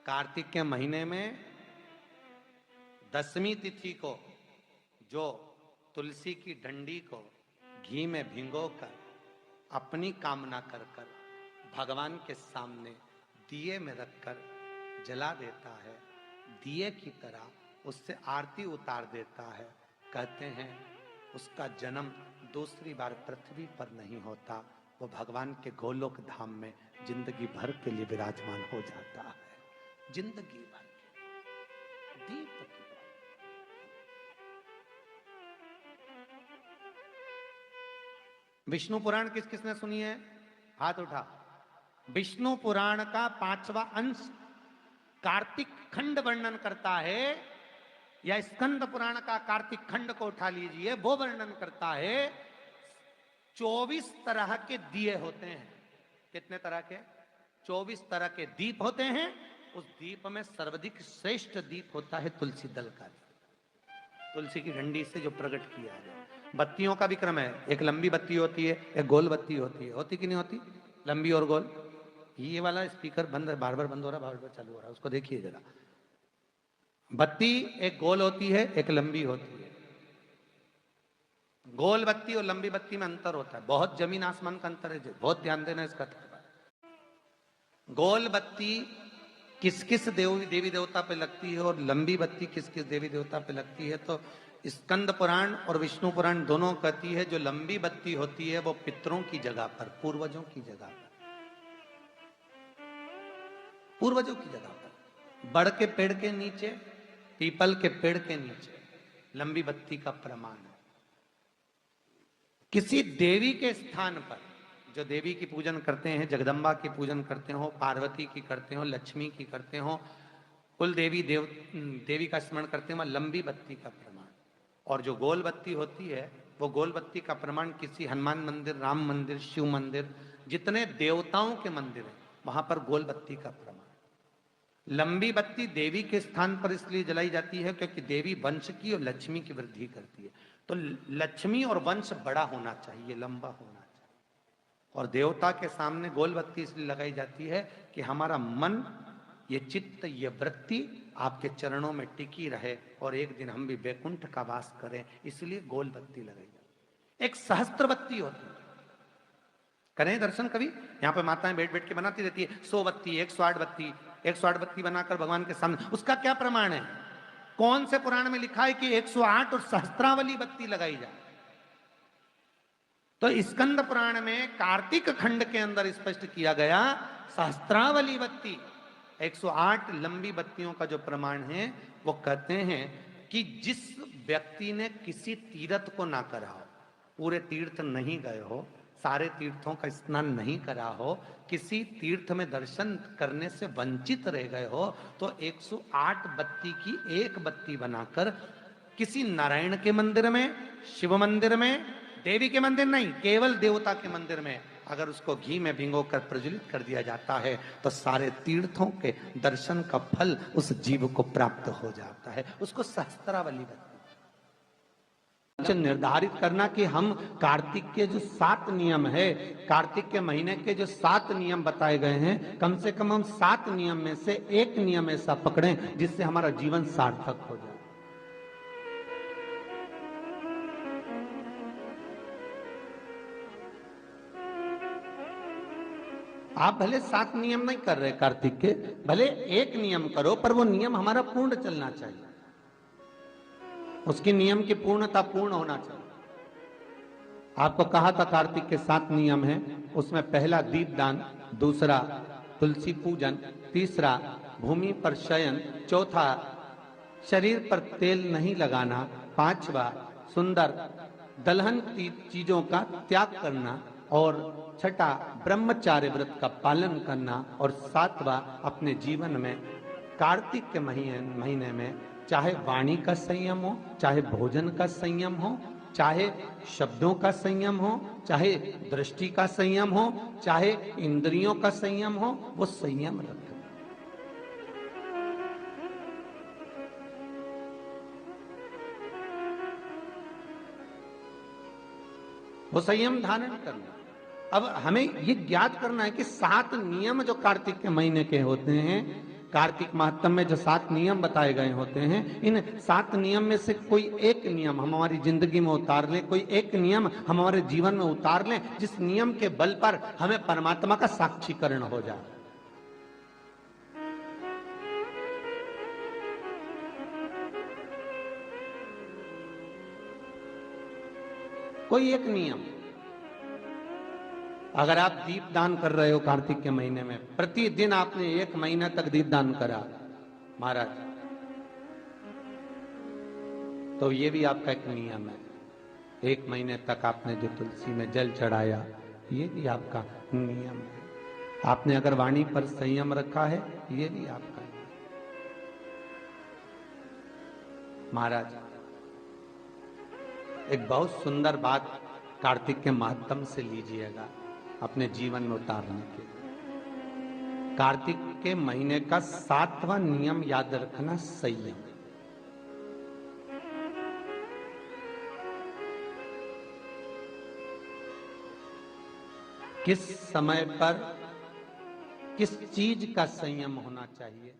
कार्तिक के महीने में 10वीं तिथि को जो तुलसी की डंडी को घी में भिगोकर अपनी कामना कर कर भगवान के सामने दिए में रखकर जला देता है, दिए की तरह उससे आरती उतार देता है, कहते हैं उसका जन्म दूसरी बार पृथ्वी पर नहीं होता, वो भगवान के गोलोक धाम में जिंदगी भर के लिए विराजमान हो जाता है। जिंदगी भर के दीप की विष्णु पुराण किस किसने सुनी है? हाथ उठा। विष्णु पुराण का 5वां अंश कार्तिक खंड वर्णन करता है, या स्कंद पुराण का कार्तिक खंड को उठा लीजिए, वो वर्णन करता है 24 तरह के दिए होते हैं। कितने तरह के? 24 तरह के दीप होते हैं। उस दीप में सर्वाधिक श्रेष्ठ दीप होता है तुलसी दल का, तुलसी की डंडी से जो प्रकट किया है। बत्तियों का भी क्रम है, एक लंबी बत्ती होती है, एक गोल बत्ती होती है। होती कि नहीं होती? लंबी और गोल। ये वाला स्पीकर बंद है, बार बार बंद हो रहा है, बार बार चालू हो रहा है, उसको देखिए जरा। बत्ती एक गोल होती है, एक लंबी होती है। गोल बत्ती और लंबी बत्ती में अंतर होता है, बहुत जमीन आसमान का अंतर है, बहुत ध्यान देना इसका। गोल बत्ती किस किस देवी देवता पे लगती है और लंबी बत्ती किस किस देवी देवता पे लगती है, तो स्कंद पुराण और विष्णु पुराण दोनों कहती है जो लंबी बत्ती होती है वो पितरों की जगह पर, पूर्वजों की जगह पर, पूर्वजों की जगह पर, बड़ के पेड़ के नीचे, पीपल के पेड़ के नीचे लंबी बत्ती का प्रमाण है। किसी देवी के स्थान पर, जो देवी की पूजन करते हैं, जगदम्बा की पूजन करते हो, पार्वती की करते हो, लक्ष्मी की करते हो, कुल देवी का स्मरण करते हैं, लंबी बत्ती का प्रमाण। और जो गोल बत्ती होती है वो गोल बत्ती का प्रमाण किसी हनुमान मंदिर, राम मंदिर, शिव मंदिर, जितने देवताओं के मंदिर है वहां पर गोल बत्ती का प्रमाण। लंबी बत्ती देवी के स्थान पर इसलिए जलाई जाती है क्योंकि देवी वंश की और लक्ष्मी की वृद्धि करती है, तो लक्ष्मी और वंश बड़ा होना चाहिए, लंबा होना चाहिए। और देवता के सामने गोल बत्ती इसलिए लगाई जाती है कि हमारा मन, ये चित्त, ये वृत्ति आपके चरणों में टिकी रहे और एक दिन हम भी वैकुंठ का वास करें, इसलिए गोल बत्ती लगाई जाती है। एक सहस्त्र बत्ती होती है, करें दर्शन कभी? यहाँ पे माताएं बैठ बैठ के बनाती रहती है 100 बत्ती, 108 बत्ती, 108 बत्ती बनाकर भगवान के सामने। उसका क्या प्रमाण है? कौन से पुराण में लिखा है कि 108 और सहस्त्रावली बत्ती लगाई जाए? तो स्कंद पुराण में कार्तिक खंड के अंदर स्पष्ट किया गया, सहस्त्रावली बत्ती, 108 लंबी बत्तियों का जो प्रमाण है, वो कहते हैं कि जिस व्यक्ति ने किसी तीर्थ को ना करा हो, पूरे तीर्थ नहीं गए हो, सारे तीर्थों का स्नान नहीं करा हो, किसी तीर्थ में दर्शन करने से वंचित रह गए हो, तो 108 बत्ती की एक बत्ती बनाकर किसी नारायण के मंदिर में, शिव मंदिर में, देवी के मंदिर नहीं, केवल देवता के मंदिर में अगर उसको घी में भिगोकर प्रज्वलित कर दिया जाता है तो सारे तीर्थों के दर्शन का फल उस जीव को प्राप्त हो जाता है। उसको सहस्त्रावली बत्ती। निर्धारित करना कि हम कार्तिक के जो 7 नियम है, कार्तिक के महीने के जो 7 नियम बताए गए हैं, कम से कम हम 7 नियम में से एक नियम ऐसा पकड़ें जिससे हमारा जीवन सार्थक हो जाए। आप भले 7 नियम नहीं कर रहे कार्तिक के, भले एक नियम करो, पर वो नियम हमारा पूर्ण चलना चाहिए, उसकी नियम की पूर्णता पूर्ण होना चाहिए। आपको कहा था कार्तिक के 7 नियम हैं, उसमें पहला दीपदान, दूसरा तुलसी पूजन, तीसरा भूमि पर शयन, चौथा शरीर पर तेल नहीं लगाना, पांचवा सुंदर दलहन चीजों का त्याग करना, और छठा ब्रह्मचार्य व्रत का पालन करना, और 7वां अपने जीवन में कार्तिक के महीने में चाहे वाणी का संयम हो, चाहे भोजन का संयम हो, चाहे शब्दों का संयम हो, चाहे दृष्टि का संयम हो, चाहे इंद्रियों का संयम हो, वो संयम रखें। वो संयम धारण करना। अब हमें ये ज्ञात करना है कि 7 नियम जो कार्तिक के महीने के होते हैं, कार्तिक महात्म में जो 7 नियम बताए गए होते हैं, इन 7 नियम में से कोई एक नियम हम हमारी जिंदगी में उतार लें, कोई एक नियम हम हमारे जीवन में उतार लें, जिस नियम के बल पर हमें परमात्मा का साक्षीकरण हो जाए। कोई एक नियम, अगर आप दीप दान कर रहे हो कार्तिक के महीने में, प्रतिदिन आपने 1 महीना तक दीप दान करा महाराज, तो ये भी आपका एक नियम है। 1 महीने तक आपने जो तुलसी में जल चढ़ाया, ये भी आपका नियम है। आपने अगर वाणी पर संयम रखा है, ये भी आपका है। महाराज एक बहुत सुंदर बात कार्तिक के महात्म से लीजिएगा अपने जीवन में उतारने के। कार्तिक के महीने का 7वां नियम याद रखना, संयम। किस समय पर किस चीज का संयम होना चाहिए,